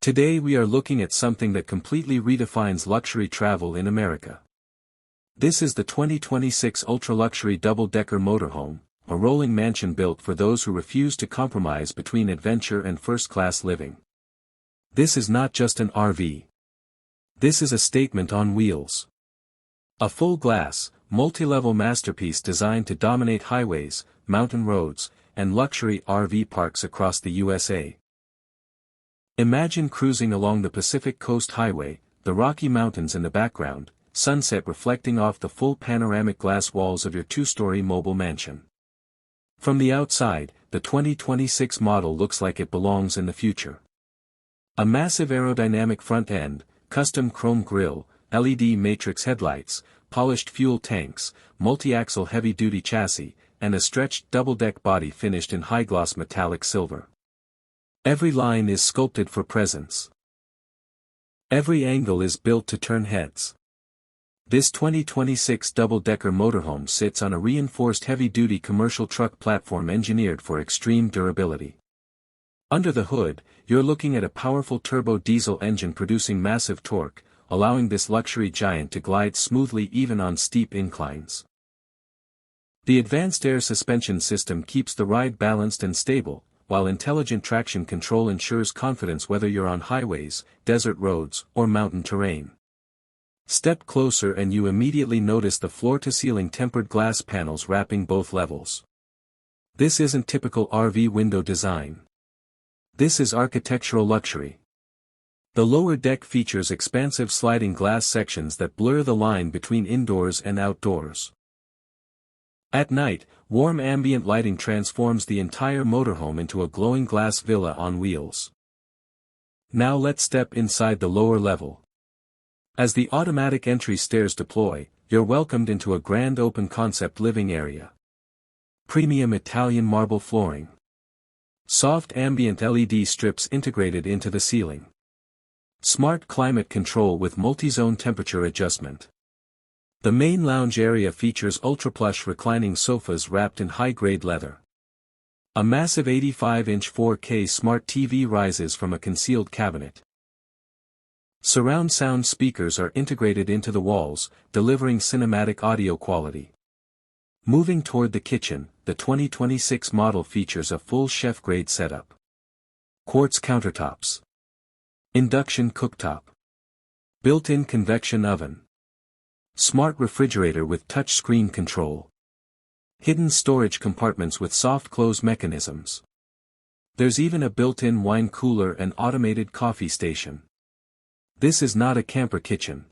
Today we are looking at something that completely redefines luxury travel in America. This is the 2026 ultra-luxury double-decker motorhome, a rolling mansion built for those who refuse to compromise between adventure and first-class living. This is not just an RV. This is a statement on wheels. A full-glass, multi-level masterpiece designed to dominate highways, mountain roads, and luxury RV parks across the USA. Imagine cruising along the Pacific Coast Highway, the Rocky Mountains in the background, sunset reflecting off the full panoramic glass walls of your two-story mobile mansion. From the outside, the 2026 model looks like it belongs in the future. A massive aerodynamic front end, custom chrome grille, LED matrix headlights, polished fuel tanks, multi-axle heavy-duty chassis, and a stretched double-deck body finished in high-gloss metallic silver. Every line is sculpted for presence. Every angle is built to turn heads. This 2026 double-decker motorhome sits on a reinforced heavy-duty commercial truck platform engineered for extreme durability. Under the hood, you're looking at a powerful turbo diesel engine producing massive torque, allowing this luxury giant to glide smoothly even on steep inclines. The advanced air suspension system keeps the ride balanced and stable, while intelligent traction control ensures confidence whether you're on highways, desert roads, or mountain terrain. Step closer and you immediately notice the floor-to-ceiling tempered glass panels wrapping both levels. This isn't typical RV window design. This is architectural luxury. The lower deck features expansive sliding glass sections that blur the line between indoors and outdoors. At night, warm ambient lighting transforms the entire motorhome into a glowing glass villa on wheels. Now let's step inside the lower level. As the automatic entry stairs deploy, you're welcomed into a grand open concept living area. Premium Italian marble flooring. Soft ambient LED strips integrated into the ceiling. Smart climate control with multi-zone temperature adjustment. The main lounge area features ultra-plush reclining sofas wrapped in high-grade leather. A massive 85-inch 4K smart TV rises from a concealed cabinet. Surround sound speakers are integrated into the walls, delivering cinematic audio quality. Moving toward the kitchen, the 2026 model features a full chef-grade setup. Quartz countertops. Induction cooktop. Built-in convection oven. Smart refrigerator with touchscreen control. Hidden storage compartments with soft close mechanisms. There's even a built-in wine cooler and automated coffee station. This is not a camper kitchen.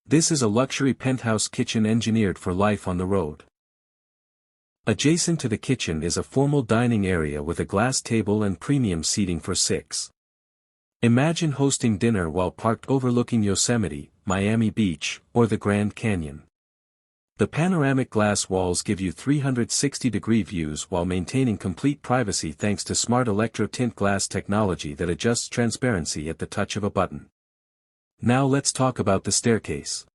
This is a luxury penthouse kitchen engineered for life on the road. Adjacent to the kitchen is a formal dining area with a glass table and premium seating for 6. Imagine hosting dinner while parked overlooking Yosemite, Miami Beach, or the Grand Canyon. The panoramic glass walls give you 360-degree views while maintaining complete privacy thanks to smart electro-tint glass technology that adjusts transparency at the touch of a button. Now let's talk about the staircase.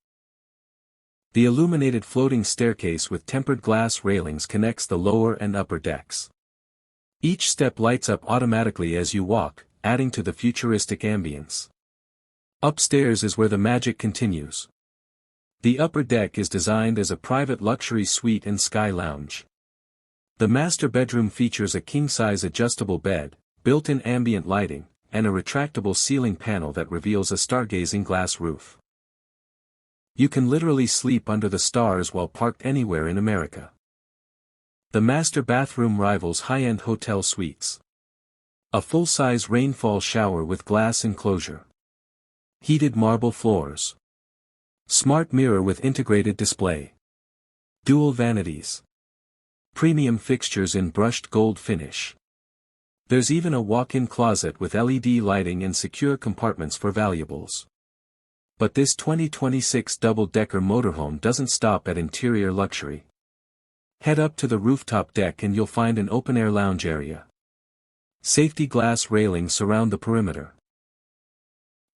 The illuminated floating staircase with tempered glass railings connects the lower and upper decks. Each step lights up automatically as you walk, adding to the futuristic ambience. Upstairs is where the magic continues. The upper deck is designed as a private luxury suite and sky lounge. The master bedroom features a king-size adjustable bed, built-in ambient lighting, and a retractable ceiling panel that reveals a stargazing glass roof. You can literally sleep under the stars while parked anywhere in America. The master bathroom rivals high-end hotel suites. A full-size rainfall shower with glass enclosure. Heated marble floors. Smart mirror with integrated display. Dual vanities. Premium fixtures in brushed gold finish. There's even a walk-in closet with LED lighting and secure compartments for valuables. But this 2026 double-decker motorhome doesn't stop at interior luxury. Head up to the rooftop deck and you'll find an open-air lounge area. Safety glass railings surround the perimeter.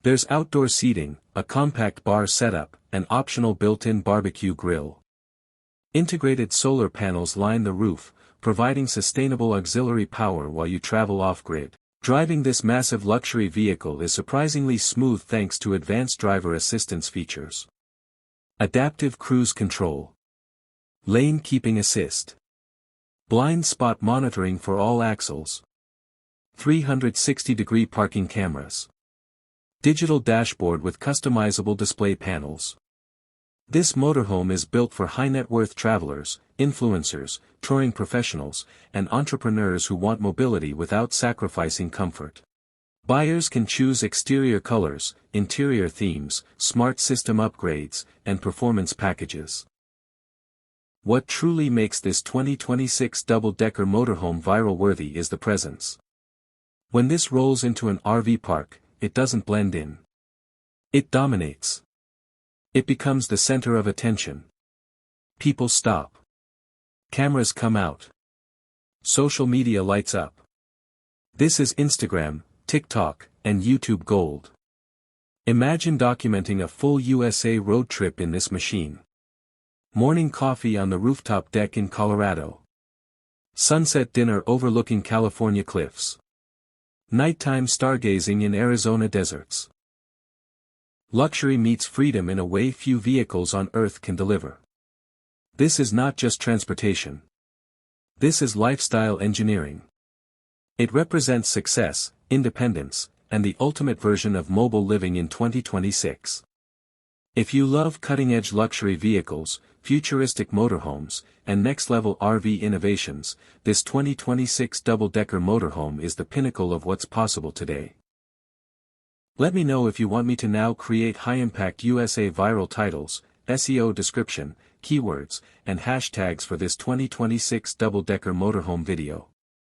There's outdoor seating, a compact bar setup, and optional built-in barbecue grill. Integrated solar panels line the roof, providing sustainable auxiliary power while you travel off-grid. Driving this massive luxury vehicle is surprisingly smooth thanks to advanced driver assistance features. Adaptive cruise control. Lane keeping assist. Blind spot monitoring for all axles. 360-degree parking cameras. Digital dashboard with customizable display panels. This motorhome is built for high-net-worth travelers, influencers, touring professionals, and entrepreneurs who want mobility without sacrificing comfort. Buyers can choose exterior colors, interior themes, smart system upgrades, and performance packages. What truly makes this 2026 double-decker motorhome viral-worthy is the presence. When this rolls into an RV park, it doesn't blend in. It dominates. It becomes the center of attention. People stop. Cameras come out. Social media lights up. This is Instagram, TikTok, and YouTube gold. Imagine documenting a full USA road trip in this machine. Morning coffee on the rooftop deck in Colorado. Sunset dinner overlooking California cliffs. Nighttime stargazing in Arizona deserts. Luxury meets freedom in a way few vehicles on Earth can deliver. This is not just transportation. This is lifestyle engineering. It represents success, independence, and the ultimate version of mobile living in 2026. If you love cutting-edge luxury vehicles, futuristic motorhomes, and next-level RV innovations, this 2026 double-decker motorhome is the pinnacle of what's possible today. Let me know if you want me to now create high-impact USA viral titles, SEO description, keywords, and hashtags for this 2026 double-decker motorhome video.